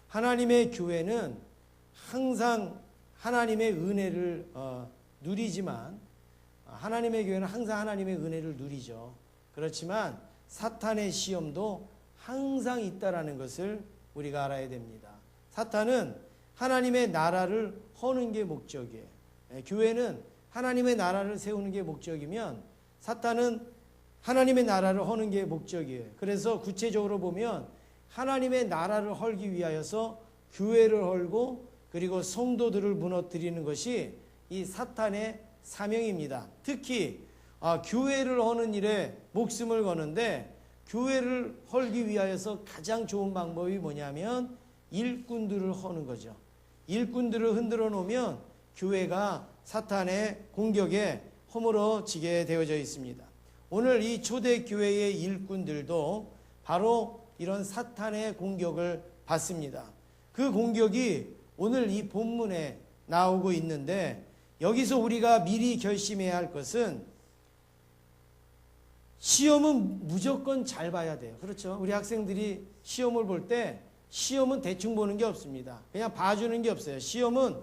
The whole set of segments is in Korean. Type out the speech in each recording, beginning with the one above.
하나님의 교회는 항상 하나님의 은혜를 누리지만, 하나님의 교회는 항상 하나님의 은혜를 누리죠. 그렇지만 사탄의 시험도 항상 있다라는 것을 우리가 알아야 됩니다. 사탄은 하나님의 나라를 허는 게 목적이에요. 교회는 하나님의 나라를 세우는 게 목적이면 사탄은 하나님의 나라를 허는 게 목적이에요. 그래서 구체적으로 보면 하나님의 나라를 헐기 위하여서 교회를 헐고 그리고 성도들을 무너뜨리는 것이 이 사탄의 사명입니다. 특히 교회를 허는 일에 목숨을 거는데, 교회를 헐기 위하여서 가장 좋은 방법이 뭐냐면 일꾼들을 허는 거죠. 일꾼들을 흔들어 놓으면 교회가 사탄의 공격에 허물어지게 되어져 있습니다. 오늘 이 초대교회의 일꾼들도 바로 이런 사탄의 공격을 받습니다. 그 공격이 오늘 이 본문에 나오고 있는데, 여기서 우리가 미리 결심해야 할 것은 시험은 무조건 잘 봐야 돼요. 그렇죠? 우리 학생들이 시험을 볼 때 시험은 대충 보는 게 없습니다. 그냥 봐주는 게 없어요. 시험은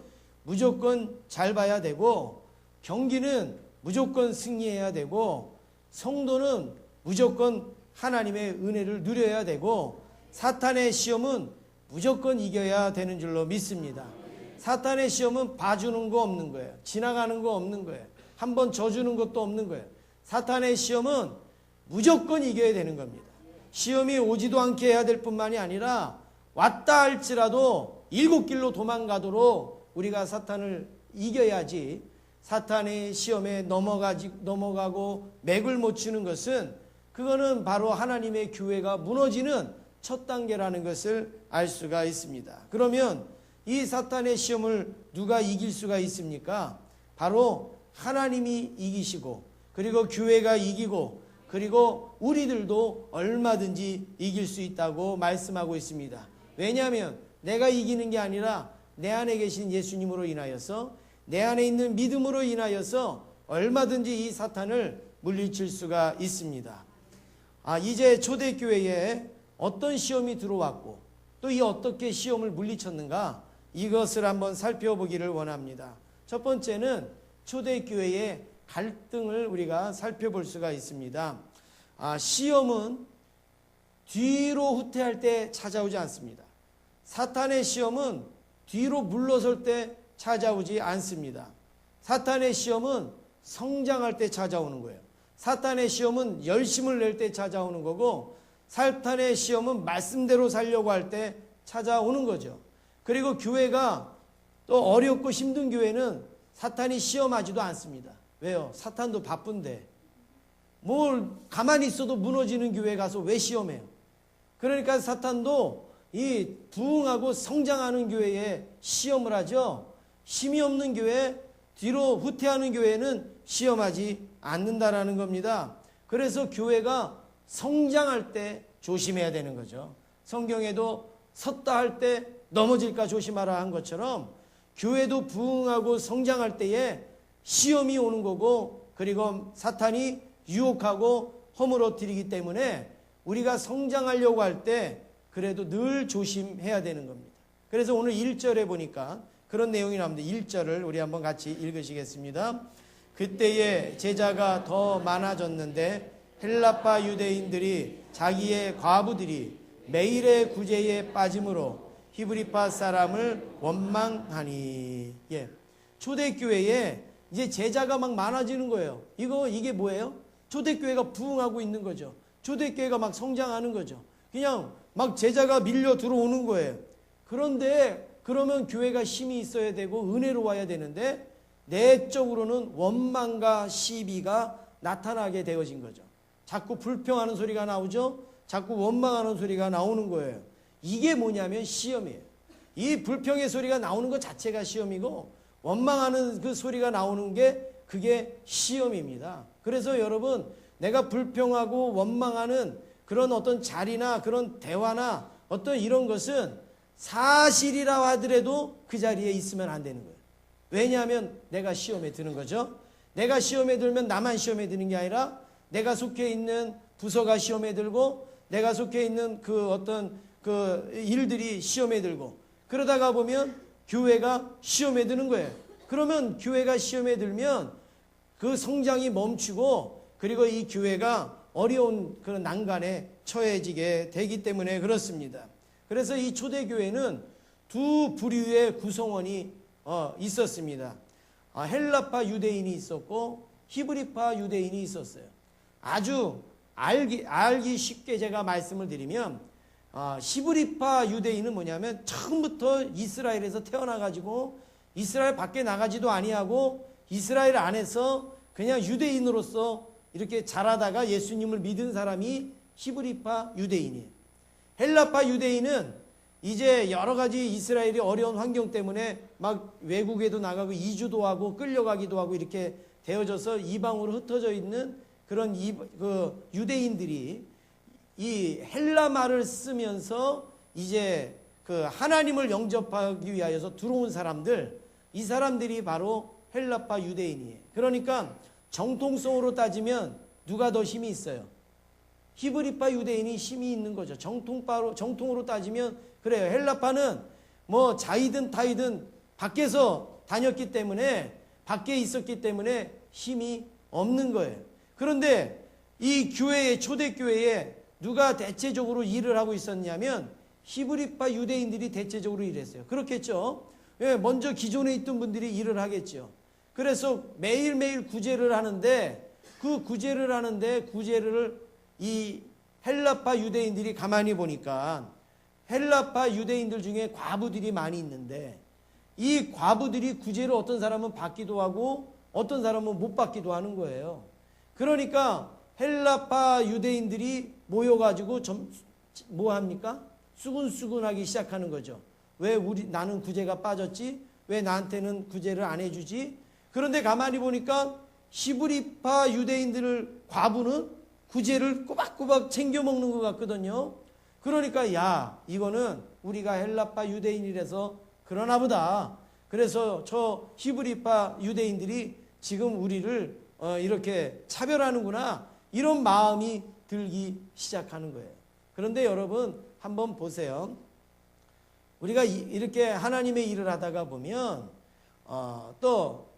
무조건 잘 봐야 되고, 경기는 무조건 승리해야 되고, 성도는 무조건 하나님의 은혜를 누려야 되고, 사탄의 시험은 무조건 이겨야 되는 줄로 믿습니다. 사탄의 시험은 봐주는 거 없는 거예요. 지나가는 거 없는 거예요. 한번 져주는 것도 없는 거예요. 사탄의 시험은 무조건 이겨야 되는 겁니다. 시험이 오지도 않게 해야 될 뿐만이 아니라 왔다 할지라도 일곱 길로 도망가도록 우리가 사탄을 이겨야지, 사탄의 시험에 넘어가고 맥을 못 추는 것은, 그거는 바로 하나님의 교회가 무너지는 첫 단계라는 것을 알 수가 있습니다. 그러면 이 사탄의 시험을 누가 이길 수가 있습니까? 바로 하나님이 이기시고, 그리고 교회가 이기고, 그리고 우리들도 얼마든지 이길 수 있다고 말씀하고 있습니다. 왜냐하면 내가 이기는 게 아니라 내 안에 계신 예수님으로 인하여서, 내 안에 있는 믿음으로 인하여서 얼마든지 이 사탄을 물리칠 수가 있습니다. 이제 초대교회에 어떤 시험이 들어왔고 또 이 어떻게 시험을 물리쳤는가, 이것을 한번 살펴보기를 원합니다. 첫 번째는 초대교회의 갈등을 우리가 살펴볼 수가 있습니다. 시험은 뒤로 후퇴할 때 찾아오지 않습니다. 사탄의 시험은 뒤로 물러설 때 찾아오지 않습니다. 사탄의 시험은 성장할 때 찾아오는 거예요. 사탄의 시험은 열심을 낼 때 찾아오는 거고, 사탄의 시험은 말씀대로 살려고 할 때 찾아오는 거죠. 그리고 교회가 또 어렵고 힘든 교회는 사탄이 시험하지도 않습니다. 왜요? 사탄도 바쁜데 뭘 가만히 있어도 무너지는 교회 가서 왜 시험해요? 그러니까 사탄도 이 부흥하고 성장하는 교회에 시험을 하죠. 힘이 없는 교회, 뒤로 후퇴하는 교회는 시험하지 않는다라는 겁니다. 그래서 교회가 성장할 때 조심해야 되는 거죠. 성경에도 섰다 할 때 넘어질까 조심하라 한 것처럼 교회도 부흥하고 성장할 때에 시험이 오는 거고, 그리고 사탄이 유혹하고 허물어뜨리기 때문에 우리가 성장하려고 할 때 그래도 늘 조심해야 되는 겁니다. 그래서 오늘 1절에 보니까 그런 내용이 나옵니다. 1절을 우리 한번 같이 읽으시겠습니다. 그때에 제자가 더 많아졌는데 헬라파 유대인들이 자기의 과부들이 매일의 구제에 빠짐으로 히브리파 사람을 원망하니. 초대교회에 이제 제자가 막 많아지는 거예요. 이게 뭐예요? 초대교회가 부흥하고 있는 거죠. 초대교회가 막 성장하는 거죠. 그냥 막 제자가 밀려 들어오는 거예요. 그런데 그러면 교회가 힘이 있어야 되고 은혜로워야 되는데 내적으로는 원망과 시비가 나타나게 되어진 거죠. 자꾸 불평하는 소리가 나오죠. 자꾸 원망하는 소리가 나오는 거예요. 이게 뭐냐면 시험이에요. 이 불평의 소리가 나오는 것 자체가 시험이고, 원망하는 그 소리가 나오는 게 그게 시험입니다. 그래서 여러분, 내가 불평하고 원망하는 그런 어떤 자리나 그런 대화나 어떤 이런 것은 사실이라 하더라도 그 자리에 있으면 안 되는 거예요. 왜냐하면 내가 시험에 드는 거죠. 내가 시험에 들면 나만 시험에 드는 게 아니라 내가 속해 있는 부서가 시험에 들고, 내가 속해 있는 그 어떤 그 일들이 시험에 들고, 그러다가 보면 교회가 시험에 드는 거예요. 그러면 교회가 시험에 들면 그 성장이 멈추고, 그리고 이 교회가 어려운 그런 난간에 처해지게 되기 때문에 그렇습니다. 그래서 이 초대교회는 두 부류의 구성원이 있었습니다. 헬라파 유대인이 있었고 히브리파 유대인이 있었어요. 아주 알기 쉽게 제가 말씀을 드리면, 히브리파 유대인은 뭐냐면 처음부터 이스라엘에서 태어나가지고 이스라엘 밖에 나가지도 아니하고 이스라엘 안에서 그냥 유대인으로서 이렇게 자라다가 예수님을 믿은 사람이 히브리파 유대인이에요. 헬라파 유대인은 이제 여러 가지 이스라엘이 어려운 환경 때문에 막 외국에도 나가고 이주도 하고 끌려가기도 하고 이렇게 되어져서 이방으로 흩어져 있는 그런 그 유대인들이 이 헬라 말을 쓰면서 이제 그 하나님을 영접하기 위하여서 들어온 사람들, 이 사람들이 바로 헬라파 유대인이에요. 그러니까 정통성으로 따지면 누가 더 힘이 있어요? 히브리파 유대인이 힘이 있는 거죠. 정통으로 따지면 그래요. 헬라파는 뭐 자이든 타이든 밖에서 다녔기 때문에, 밖에 있었기 때문에 힘이 없는 거예요. 그런데 이 교회에, 초대교회에 누가 대체적으로 일을 하고 있었냐면 히브리파 유대인들이 대체적으로 일했어요. 그렇겠죠. 먼저 기존에 있던 분들이 일을 하겠죠. 그래서 매일매일 구제를 하는데, 그 구제를 이 헬라파 유대인들이 가만히 보니까 헬라파 유대인들 중에 과부들이 많이 있는데, 이 과부들이 구제를 어떤 사람은 받기도 하고 어떤 사람은 못 받기도 하는 거예요. 그러니까 헬라파 유대인들이 모여가지고 뭐 합니까? 수근수근하기 시작하는 거죠. 왜 나는 구제가 빠졌지? 왜 나한테는 구제를 안 해주지? 그런데 가만히 보니까 히브리파 유대인들을, 과부는 구제를 꼬박꼬박 챙겨 먹는 것 같거든요. 그러니까 이거는 우리가 헬라파 유대인이라서 그러나 보다. 그래서 저 히브리파 유대인들이 지금 우리를 이렇게 차별하는구나, 이런 마음이 들기 시작하는 거예요. 그런데 여러분 한번 보세요. 우리가 이렇게 하나님의 일을 하다가 보면 또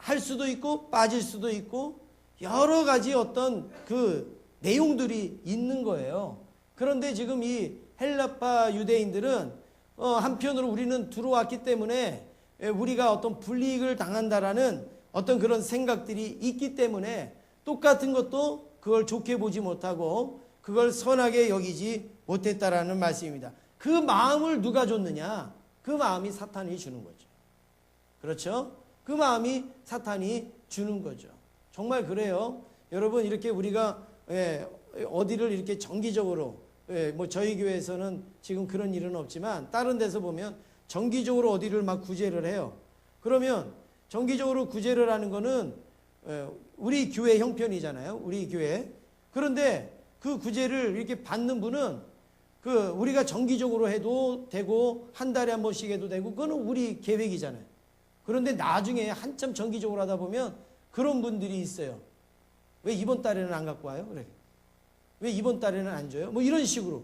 할 수도 있고 빠질 수도 있고 여러 가지 어떤 그 내용들이 있는 거예요. 그런데 지금 이 헬라파 유대인들은 한편으로 우리는 들어왔기 때문에 우리가 어떤 불이익을 당한다라는 어떤 그런 생각들이 있기 때문에 똑같은 것도 그걸 좋게 보지 못하고 그걸 선하게 여기지 못했다라는 말씀입니다. 그 마음을 누가 줬느냐? 그 마음이 사탄이 주는 거죠. 그렇죠? 그 마음이 사탄이 주는 거죠. 정말 그래요. 여러분, 이렇게 우리가 어디를 이렇게 정기적으로, 뭐 저희 교회에서는 지금 그런 일은 없지만 다른 데서 보면 정기적으로 어디를 막 구제를 해요. 그러면 정기적으로 구제를 하는 거는 우리 교회 형편이잖아요. 우리 교회. 그런데 그 구제를 이렇게 받는 분은 우리가 정기적으로 해도 되고 한 달에 한 번씩 해도 되고 그거는 우리 계획이잖아요. 그런데 나중에 한참 정기적으로 하다 보면 그런 분들이 있어요. 왜 이번 달에는 안 갖고 와요? 그래. 왜 이번 달에는 안 줘요? 뭐 이런 식으로.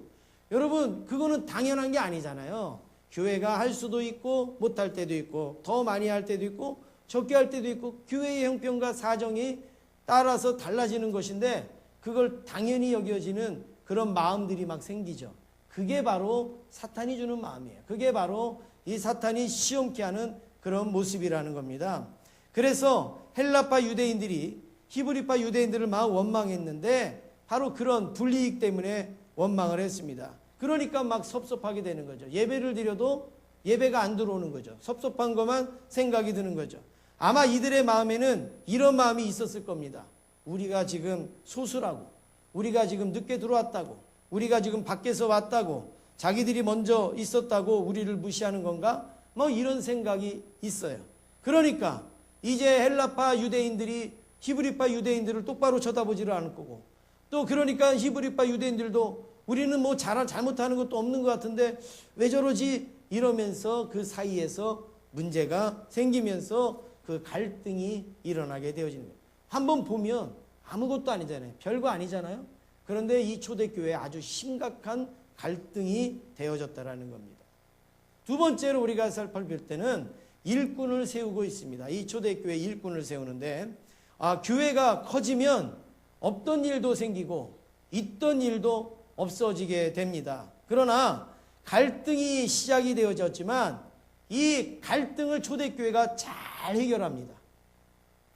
여러분, 그거는 당연한 게 아니잖아요. 교회가 할 수도 있고 못할 때도 있고 더 많이 할 때도 있고 적게 할 때도 있고 교회의 형편과 사정이 따라서 달라지는 것인데 그걸 당연히 여겨지는 그런 마음들이 막 생기죠. 그게 바로 사탄이 주는 마음이에요. 그게 바로 이 사탄이 시험케 하는 그런 모습이라는 겁니다. 그래서 헬라파 유대인들이 히브리파 유대인들을 막 원망했는데 바로 그런 불이익 때문에 원망을 했습니다. 그러니까 막 섭섭하게 되는 거죠. 예배를 드려도 예배가 안 들어오는 거죠. 섭섭한 것만 생각이 드는 거죠. 아마 이들의 마음에는 이런 마음이 있었을 겁니다. 우리가 지금 소수라고, 우리가 지금 늦게 들어왔다고, 우리가 지금 밖에서 왔다고, 자기들이 먼저 있었다고 우리를 무시하는 건가? 뭐 이런 생각이 있어요. 그러니까 이제 헬라파 유대인들이 히브리파 유대인들을 똑바로 쳐다보지를 않을 거고, 또 그러니까 히브리파 유대인들도 우리는 뭐 잘못하는 것도 없는 것 같은데 왜 저러지? 이러면서 그 사이에서 문제가 생기면서 그 갈등이 일어나게 되어지는 거예요. 한번 보면 아무것도 아니잖아요. 별거 아니잖아요. 그런데 이 초대교회에 아주 심각한 갈등이 되어졌다라는 겁니다. 두 번째로 우리가 살펴볼 때는 일꾼을 세우고 있습니다. 이 초대교회 일꾼을 세우는데 교회가 커지면 없던 일도 생기고 있던 일도 없어지게 됩니다. 그러나 갈등이 시작이 되어졌지만 이 갈등을 초대교회가 잘 해결합니다.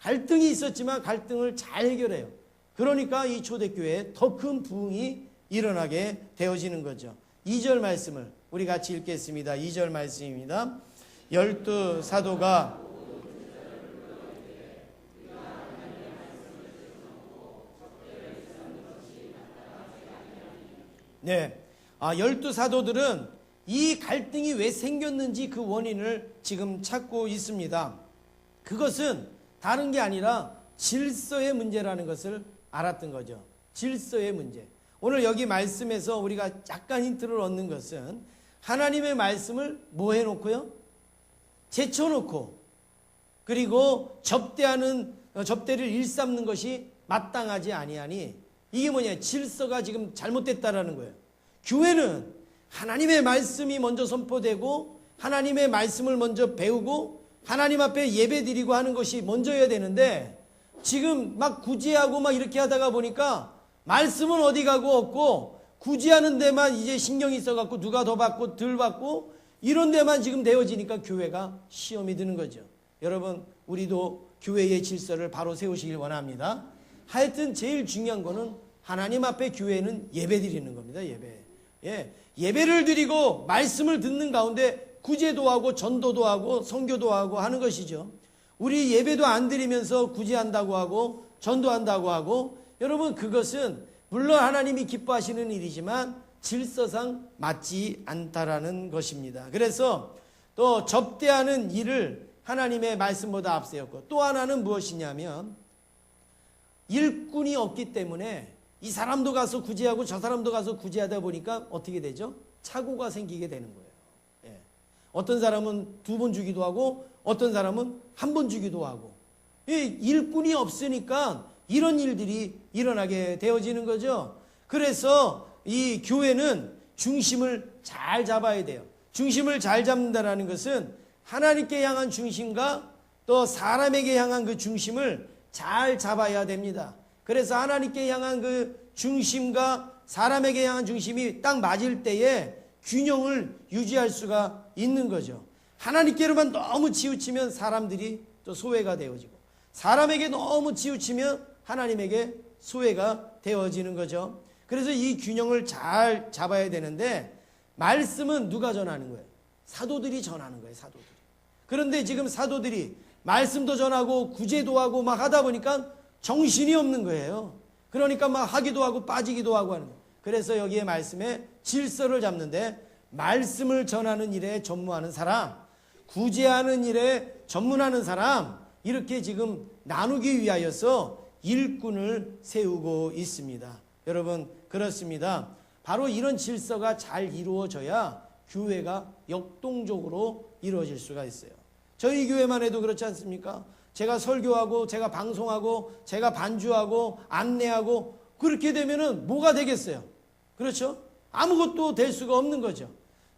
갈등이 있었지만 갈등을 잘 해결해요. 그러니까 이 초대교회에 더 큰 부흥이 일어나게 되어지는 거죠. 2절 말씀을 우리 같이 읽겠습니다. 2절 말씀입니다. 12사도가 네, 12사도들은 이 갈등이 왜 생겼는지 그 원인을 지금 찾고 있습니다. 그것은 다른 게 아니라 질서의 문제라는 것을 알았던 거죠. 질서의 문제. 오늘 여기 말씀에서 우리가 약간 힌트를 얻는 것은 하나님의 말씀을 뭐 해놓고요? 제쳐놓고 그리고 접대를 일삼는 것이 마땅하지 아니하니 이게 뭐냐? 질서가 지금 잘못됐다라는 거예요. 교회는 하나님의 말씀이 먼저 선포되고 하나님의 말씀을 먼저 배우고 하나님 앞에 예배드리고 하는 것이 먼저여야 되는데 지금 막 구제하고 막 이렇게 하다가 보니까 말씀은 어디 가고 없고 구제하는 데만 이제 신경이 있어갖고 누가 더 받고 덜 받고 이런 데만 지금 되어지니까 교회가 시험이 드는 거죠. 여러분 우리도 교회의 질서를 바로 세우시길 원합니다. 하여튼 제일 중요한 거는 하나님 앞에 교회는 예배 드리는 겁니다. 예배를 드리고 말씀을 듣는 가운데 구제도 하고 전도도 하고 선교도 하고 하는 것이죠. 우리 예배도 안 드리면서 구제한다고 하고 전도한다고 하고 여러분 그것은 물론 하나님이 기뻐하시는 일이지만 질서상 맞지 않다라는 것입니다. 그래서 또 접대하는 일을 하나님의 말씀보다 앞세웠고 또 하나는 무엇이냐면 일꾼이 없기 때문에 이 사람도 가서 구제하고 저 사람도 가서 구제하다 보니까 어떻게 되죠? 착오가 생기게 되는 거예요. 어떤 사람은 2번 주기도 하고 어떤 사람은 1번 주기도 하고 일꾼이 없으니까 이런 일들이 일어나게 되어지는 거죠. 그래서 이 교회는 중심을 잘 잡아야 돼요. 중심을 잘 잡는다는 것은 하나님께 향한 중심과 또 사람에게 향한 그 중심을 잘 잡아야 됩니다. 그래서 하나님께 향한 그 중심과 사람에게 향한 중심이 딱 맞을 때에 균형을 유지할 수가 있는 거죠. 하나님께로만 너무 치우치면 사람들이 또 소외가 되어지고 사람에게 너무 치우치면 하나님에게 소외가 되어지는 거죠. 그래서 이 균형을 잘 잡아야 되는데 말씀은 누가 전하는 거예요? 사도들이 전하는 거예요. 사도들이. 그런데 지금 사도들이 말씀도 전하고 구제도 하고 막 하다 보니까 정신이 없는 거예요. 그러니까 막 하기도 하고 빠지기도 하고 하는 거예요. 그래서 여기에 말씀에 질서를 잡는데 말씀을 전하는 일에 전무하는 사람, 구제하는 일에 전문하는 사람 이렇게 지금 나누기 위하여서 일꾼을 세우고 있습니다. 여러분 그렇습니다. 바로 이런 질서가 잘 이루어져야 교회가 역동적으로 이루어질 수가 있어요. 저희 교회만 해도 그렇지 않습니까? 제가 설교하고 제가 방송하고 제가 반주하고 안내하고 그렇게 되면은 뭐가 되겠어요? 그렇죠? 아무것도 될 수가 없는 거죠.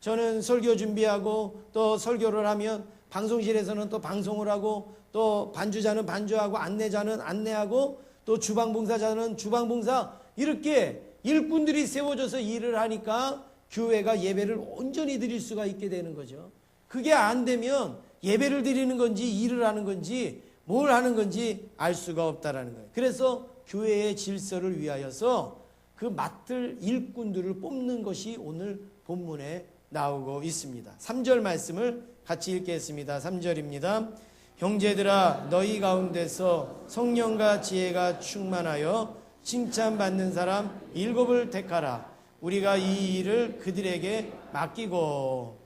저는 설교 준비하고 또 설교를 하면 방송실에서는 또 방송을 하고 또 반주자는 반주하고 안내자는 안내하고 또 주방봉사자는 주방봉사 이렇게 일꾼들이 세워져서 일을 하니까 교회가 예배를 온전히 드릴 수가 있게 되는 거죠. 그게 안 되면 예배를 드리는 건지 일을 하는 건지 뭘 하는 건지 알 수가 없다라는 거예요. 그래서 교회의 질서를 위하여서 그 맡을 일꾼들을 뽑는 것이 오늘 본문에 나오고 있습니다. 3절 말씀을 같이 읽겠습니다. 3절입니다. 형제들아 너희 가운데서 성령과 지혜가 충만하여 칭찬받는 사람 7을 택하라. 우리가 이 일을 그들에게 맡기고.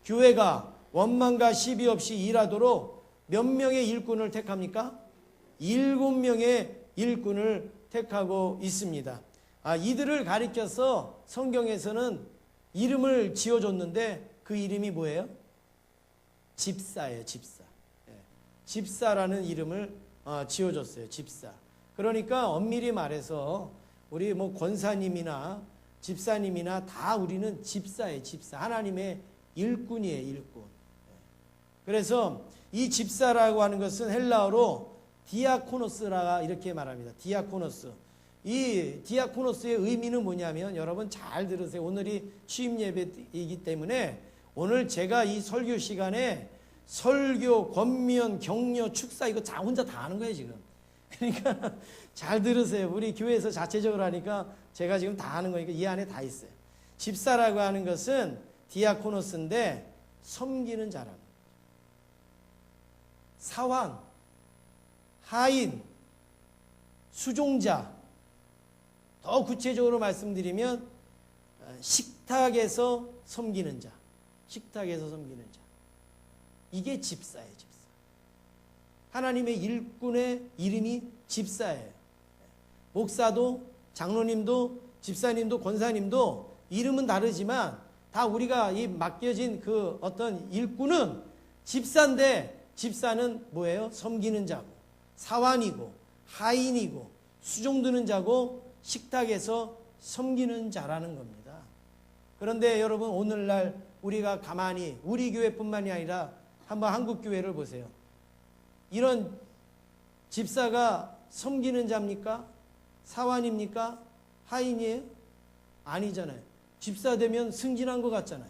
교회가 원망과 시비 없이 일하도록 몇 명의 일꾼을 택합니까? 7명의 일꾼을 택하고 있습니다. 이들을 가리켜서 성경에서는 이름을 지어줬는데 그 이름이 뭐예요? 집사예요. 집사. 집사라는 이름을 지어줬어요. 집사. 그러니까 엄밀히 말해서 우리 권사님이나 집사님이나 다 우리는 집사예요. 집사. 하나님의 일꾼이에요. 일꾼. 그래서 이 집사라고 하는 것은 헬라어로 디아코노스라 이렇게 말합니다. 디아코노스. 이 디아코노스의 의미는 뭐냐면 여러분 잘 들으세요. 오늘이 취임 예배이기 때문에 오늘 제가 이 설교 시간에 설교, 권면, 격려, 축사 이거 다 혼자 다 하는 거예요 지금. 그러니까 잘 들으세요. 우리 교회에서 자체적으로 하니까 제가 지금 다 하는 거니까 이 안에 다 있어요. 집사라고 하는 것은 디아코노스인데 섬기는 자라는 거예요. 사환, 하인, 수종자, 더 구체적으로 말씀드리면 식탁에서 섬기는 자, 식탁에서 섬기는 자. 이게 집사예요, 집사. 하나님의 일꾼의 이름이 집사예요. 목사도, 장로님도, 집사님도, 권사님도 이름은 다르지만 다 우리가 이 맡겨진 그 어떤 일꾼은 집사인데 집사는 뭐예요? 섬기는 자고, 사환이고, 하인이고, 수종드는 자고, 식탁에서 섬기는 자라는 겁니다. 그런데 여러분 오늘날 우리가 가만히 우리 교회뿐만이 아니라 한번 한국 교회를 보세요. 이런 집사가 섬기는 자입니까? 사환입니까? 하인이에요? 아니잖아요. 집사 되면 승진한 것 같잖아요.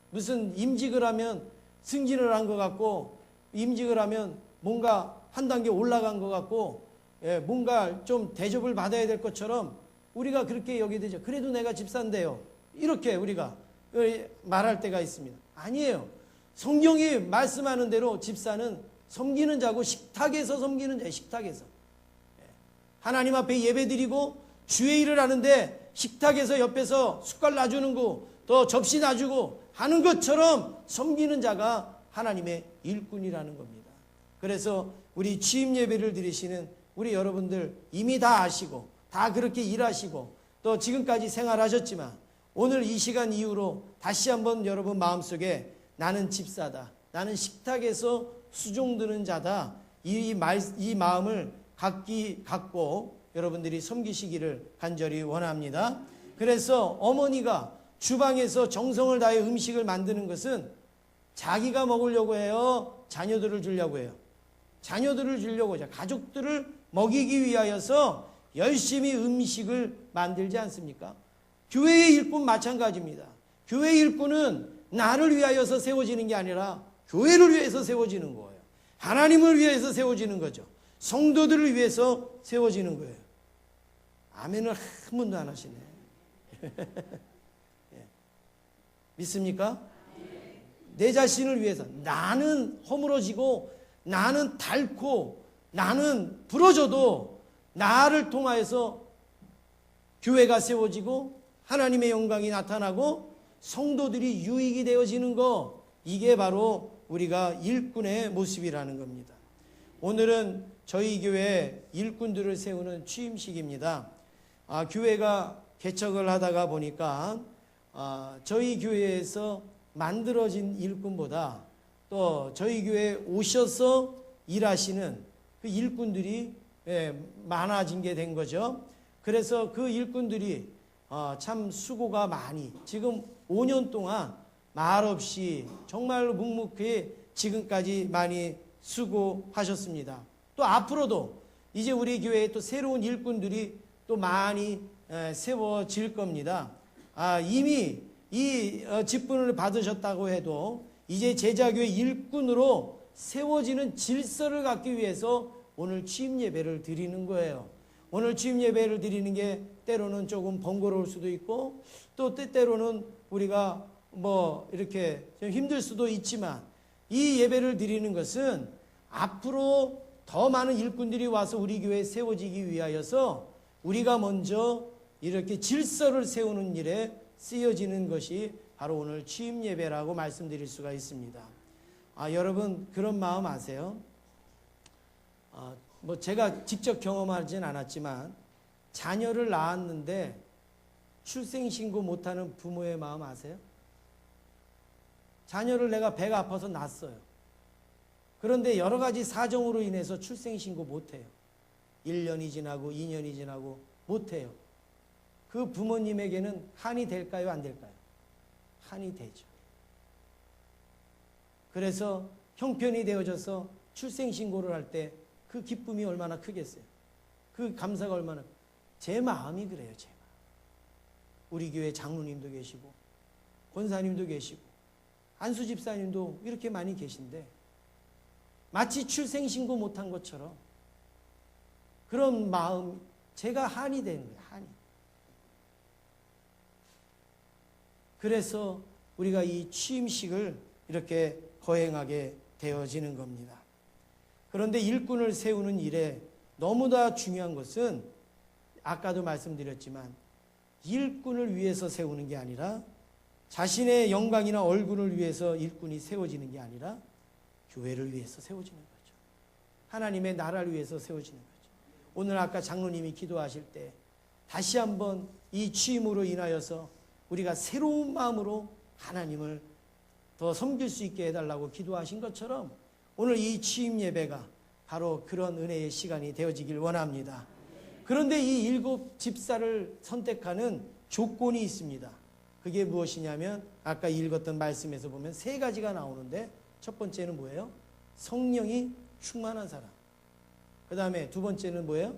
무슨 임직을 하면 승진을 한 것 같고 임직을 하면 뭔가 한 단계 올라간 것 같고 뭔가 좀 대접을 받아야 될 것처럼 우리가 그렇게 여기게 되죠. 그래도 내가 집사인데요. 이렇게 우리가 말할 때가 있습니다. 아니에요. 성경이 말씀하는 대로 집사는 섬기는 자고 식탁에서 섬기는 자예요. 식탁에서. 하나님 앞에 예배드리고 주의 일을 하는데 식탁에서 옆에서 숟갈 놔주는 거, 또 접시 놔주고 하는 것처럼 섬기는 자가 하나님의 일꾼이라는 겁니다. 그래서 우리 취임 예배를 드리시는 우리 여러분들 이미 다 아시고 다 그렇게 일하시고 또 지금까지 생활하셨지만 오늘 이 시간 이후로 다시 한번 여러분 마음속에 나는 집사다. 나는 식탁에서 수종드는 자다. 이 마음을 갖고 여러분들이 섬기시기를 간절히 원합니다. 그래서 어머니가 주방에서 정성을 다해 음식을 만드는 것은 자기가 먹으려고 해요? 자녀들을 주려고 해요? 자녀들을 주려고 해요. 가족들을 먹이기 위하여서 열심히 음식을 만들지 않습니까? 교회의 일꾼 마찬가지입니다. 교회의 일꾼은 나를 위하여서 세워지는 게 아니라 교회를 위해서 세워지는 거예요. 하나님을 위해서 세워지는 거죠. 성도들을 위해서 세워지는 거예요. 아멘을 한 번도 안 하시네. 믿습니까? 내 자신을 위해서 나는 허물어지고 나는 닳고 나는 부러져도 나를 통하여서 교회가 세워지고 하나님의 영광이 나타나고 성도들이 유익이 되어지는 거, 이게 바로 우리가 일꾼의 모습이라는 겁니다. 오늘은 저희 교회 일꾼들을 세우는 취임식입니다. 교회가 개척을 하다가 보니까 저희 교회에서 만들어진 일꾼보다 또 저희 교회에 오셔서 일하시는 그 일꾼들이 많아진 게 된 거죠. 그래서 그 일꾼들이 참 수고가 많이 지금 5년 동안 말없이 정말로 묵묵히 지금까지 많이 수고하셨습니다. 또 앞으로도 이제 우리 교회에 또 새로운 일꾼들이 또 많이 세워질 겁니다. 이미 이 직분을 받으셨다고 해도 이제 제자교회 일꾼으로 세워지는 질서를 갖기 위해서 오늘 취임 예배를 드리는 거예요. 오늘 취임 예배를 드리는 게 때로는 조금 번거로울 수도 있고 또 때때로는 우리가 뭐 이렇게 좀 힘들 수도 있지만 이 예배를 드리는 것은 앞으로 더 많은 일꾼들이 와서 우리 교회에 세워지기 위하여서 우리가 먼저 이렇게 질서를 세우는 일에 쓰여지는 것이 바로 오늘 취임 예배라고 말씀드릴 수가 있습니다. 여러분 그런 마음 아세요? 뭐 제가 직접 경험하진 않았지만 자녀를 낳았는데 출생신고 못하는 부모의 마음 아세요? 자녀를 내가 배가 아파서 낳았어요. 그런데 여러 가지 사정으로 인해서 출생신고 못해요. 1년이 지나고 2년이 지나고 못해요. 그 부모님에게는 한이 될까요? 안 될까요? 한이 되죠. 그래서 형편이 되어져서 출생신고를 할 때 그 기쁨이 얼마나 크겠어요. 그 감사가 얼마나. 제 마음이 그래요. 제 마음. 우리 교회 장로님도 계시고 권사님도 계시고 안수 집사님도 이렇게 많이 계신데 마치 출생신고 못한 것처럼 그런 마음, 제가 한이 되는 거예요. 한이. 그래서 우리가 이 취임식을 이렇게 거행하게 되어지는 겁니다. 그런데 일꾼을 세우는 일에 너무나 중요한 것은 아까도 말씀드렸지만 일꾼을 위해서 세우는 게 아니라 자신의 영광이나 얼굴을 위해서 일꾼이 세워지는 게 아니라 교회를 위해서 세워지는 거죠. 하나님의 나라를 위해서 세워지는 거죠. 오늘 아까 장로님이 기도하실 때 다시 한번 이 취임으로 인하여서 우리가 새로운 마음으로 하나님을 더 섬길 수 있게 해달라고 기도하신 것처럼 오늘 이 취임 예배가 바로 그런 은혜의 시간이 되어지길 원합니다. 그런데 이 7 집사를 선택하는 조건이 있습니다. 그게 무엇이냐면 아까 읽었던 말씀에서 보면 3가지가 나오는데 첫 번째는 뭐예요? 성령이 충만한 사람. 그 다음에 2번째는 뭐예요?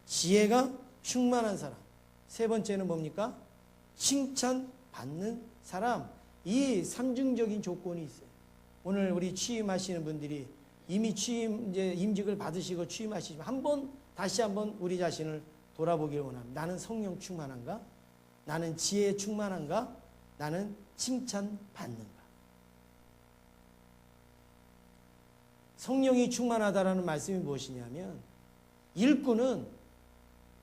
지혜가 충만한 사람. 3번째는 뭡니까? 칭찬받는 사람. 이 3중적인 조건이 있어요. 오늘 우리 취임하시는 분들이 이미 이제 임직을 받으시고 취임하시지만 다시 한번 우리 자신을 돌아보길 원합니다. 나는 성령 충만한가? 나는 지혜에 충만한가? 나는 칭찬받는가? 성령이 충만하다라는 말씀이 무엇이냐면 일꾼은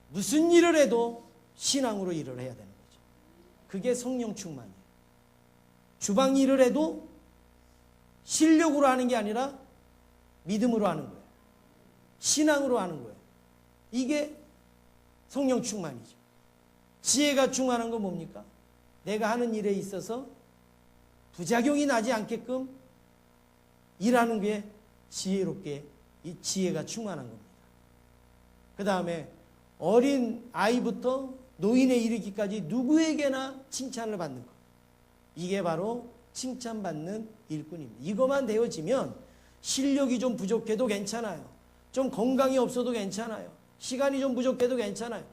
무슨 일을 해도 신앙으로 일을 해야 되는 거죠. 그게 성령 충만이에요. 주방 일을 해도 실력으로 하는 게 아니라 믿음으로 하는 거예요. 신앙으로 하는 거예요. 이게 성령 충만이죠. 지혜가 충만한 건 뭡니까? 내가 하는 일에 있어서 부작용이 나지 않게끔 일하는 게 지혜롭게 이 지혜가 충만한 겁니다. 그 다음에 어린 아이부터 노인에 이르기까지 누구에게나 칭찬을 받는 것. 이게 바로 칭찬받는 일꾼입니다. 이것만 되어지면 실력이 좀 부족해도 괜찮아요. 좀 건강이 없어도 괜찮아요. 시간이 좀 부족해도 괜찮아요.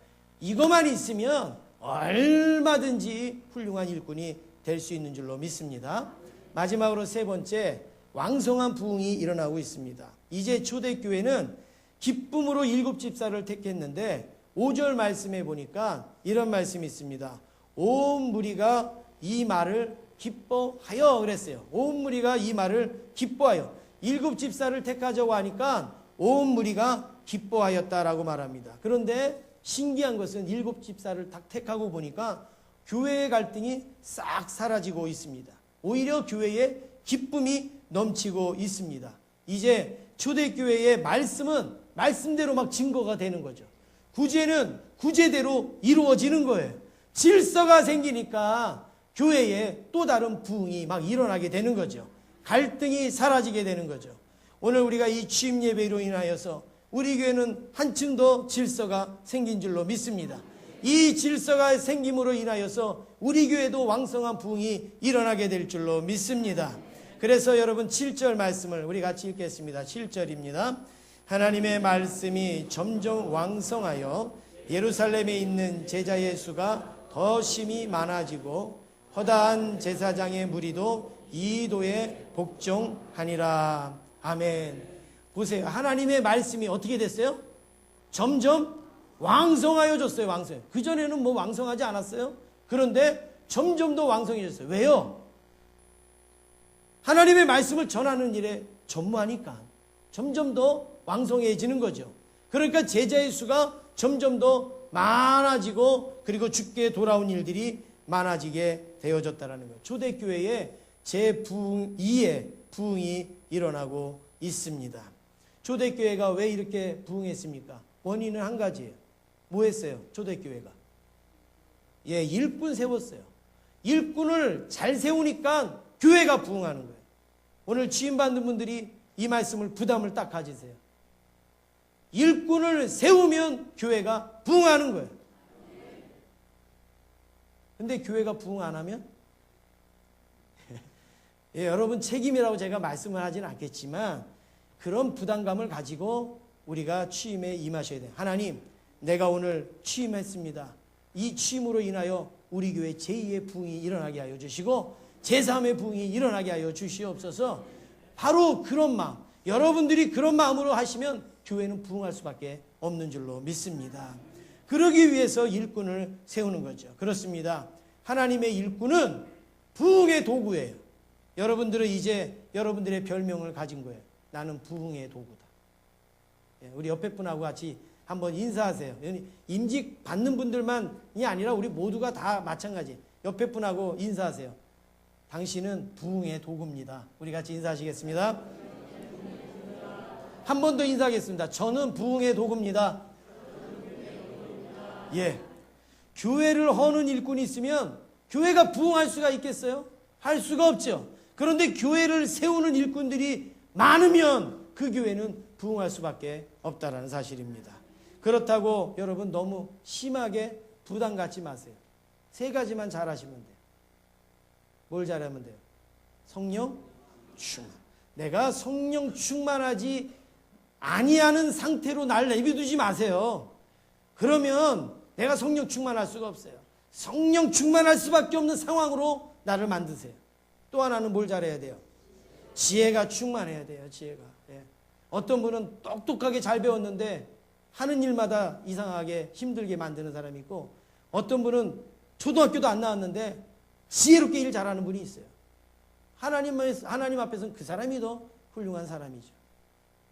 이것만 있으면 얼마든지 훌륭한 일꾼이 될 수 있는 줄로 믿습니다. 마지막으로 3번째, 왕성한 부흥이 일어나고 있습니다. 이제 초대교회는 기쁨으로 7 집사를 택했는데 5절 말씀에 보니까 이런 말씀이 있습니다. 온 무리가 이 말을 기뻐하여 그랬어요. 온 무리가 이 말을 기뻐하여. 7 집사를 택하자고 하니까 온 무리가 기뻐하였다라고 말합니다. 그런데 신기한 것은 7 집사를 딱 택하고 보니까 교회의 갈등이 싹 사라지고 있습니다. 오히려 교회에 기쁨이 넘치고 있습니다. 이제 초대교회의 말씀은 말씀대로 막 증거가 되는 거죠. 구제는 구제대로 이루어지는 거예요. 질서가 생기니까 교회에 또 다른 부흥이 막 일어나게 되는 거죠. 갈등이 사라지게 되는 거죠. 오늘 우리가 이 취임 예배로 인하여서 우리 교회는 한층 더 질서가 생긴 줄로 믿습니다. 이 질서가 생김으로 인하여서 우리 교회도 왕성한 부흥이 일어나게 될 줄로 믿습니다. 그래서 여러분 7절 말씀을 우리 같이 읽겠습니다. 7절입니다. 하나님의 말씀이 점점 왕성하여 예루살렘에 있는 제자의 수가 더 심히 많아지고 허다한 제사장의 무리도 이도에 복종하니라. 아멘. 보세요. 하나님의 말씀이 어떻게 됐어요? 점점 왕성하여졌어요. 왕성. 그전에는 뭐 왕성하지 않았어요? 그런데 점점 더 왕성해졌어요. 왜요? 하나님의 말씀을 전하는 일에 전무하니까 점점 더 왕성해지는 거죠. 그러니까 제자의 수가 점점 더 많아지고 그리고 주께 돌아온 일들이 많아지게 되어졌다는 거예요. 초대교회에 제2의 부흥이 일어나고 있습니다. 초대교회가 왜 이렇게 부흥했습니까? 원인은 한 가지예요. 뭐 했어요? 초대교회가. 일꾼 세웠어요. 일꾼을 잘 세우니까 교회가 부흥하는 거예요. 오늘 취임받는 분들이 이 말씀을 부담을 딱 가지세요. 일꾼을 세우면 교회가 부흥하는 거예요. 근데 교회가 부흥 안 하면? 예, 여러분 책임이라고 제가 말씀을 하지는 않겠지만 그런 부담감을 가지고 우리가 취임에 임하셔야 돼요. 하나님, 내가 오늘 취임했습니다. 이 취임으로 인하여 우리 교회 제2의 부흥이 일어나게 하여 주시고 제3의 부흥이 일어나게 하여 주시옵소서. 바로 그런 마음, 여러분들이 그런 마음으로 하시면 교회는 부흥할 수밖에 없는 줄로 믿습니다. 그러기 위해서 일꾼을 세우는 거죠. 그렇습니다. 하나님의 일꾼은 부흥의 도구예요. 여러분들은 이제 여러분들의 별명을 가진 거예요. 나는 부흥의 도구다. 우리 옆에 분하고 같이 한번 인사하세요. 임직 받는 분들만이 아니라 우리 모두가 다 마찬가지. 옆에 분하고 인사하세요. 당신은 부흥의 도구입니다. 우리 같이 인사하시겠습니다. 한 번 더 인사하겠습니다. 저는 부흥의 도구입니다. 예. 교회를 허는 일꾼이 있으면 교회가 부흥할 수가 있겠어요? 할 수가 없죠. 그런데 교회를 세우는 일꾼들이 많으면 그 교회는 부흥할 수밖에 없다라는 사실입니다. 그렇다고 여러분 너무 심하게 부담 갖지 마세요. 세 가지만 잘하시면 돼요. 뭘 잘하면 돼요? 성령 충만. 내가 성령 충만하지 아니하는 상태로 날 내비두지 마세요. 그러면 내가 성령 충만할 수가 없어요. 성령 충만할 수밖에 없는 상황으로 나를 만드세요. 또 하나는 뭘 잘해야 돼요? 지혜가 충만해야 돼요. 지혜가. 예. 어떤 분은 똑똑하게 잘 배웠는데 하는 일마다 이상하게 힘들게 만드는 사람이 있고, 어떤 분은 초등학교도 안 나왔는데 지혜롭게 일 잘하는 분이 있어요. 하나님 앞에서는 그 사람이 더 훌륭한 사람이죠.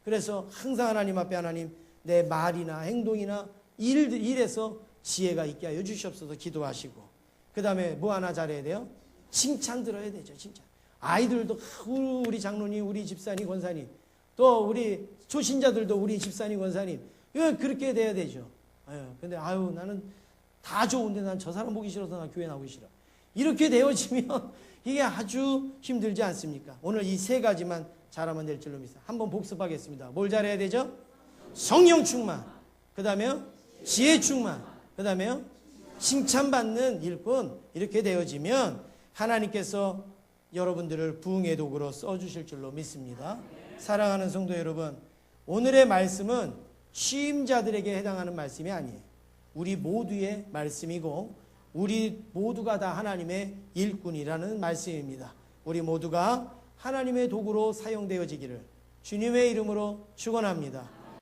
그래서 항상 하나님 앞에 하나님 내 말이나 행동이나 일에서 지혜가 있게 하여 주시옵소서 기도하시고, 그 다음에 뭐 하나 잘해야 돼요? 칭찬 들어야 되죠. 칭찬. 아이들도 우리 장로님, 우리 집사님, 권사님, 또 우리 초신자들도 우리 집사님, 권사님, 이거 그렇게 돼야 되죠. 근데 나는 다 좋은데 난 저 사람 보기 싫어서 나 교회 나오기 싫어. 이렇게 되어지면 이게 아주 힘들지 않습니까? 오늘 이 세 가지만 잘하면 될 줄로 믿습니다. 한번 복습하겠습니다. 뭘 잘해야 되죠? 성령 충만, 그 다음에 지혜 충만, 그 다음에 칭찬받는 일꾼. 이렇게 되어지면 하나님께서 여러분들을 부흥의 도구로 써주실 줄로 믿습니다. 사랑하는 성도 여러분, 오늘의 말씀은 취임자들에게 해당하는 말씀이 아니에요. 우리 모두의 말씀이고 우리 모두가 다 하나님의 일꾼이라는 말씀입니다. 우리 모두가 하나님의 도구로 사용되어지기를 주님의 이름으로 축원합니다.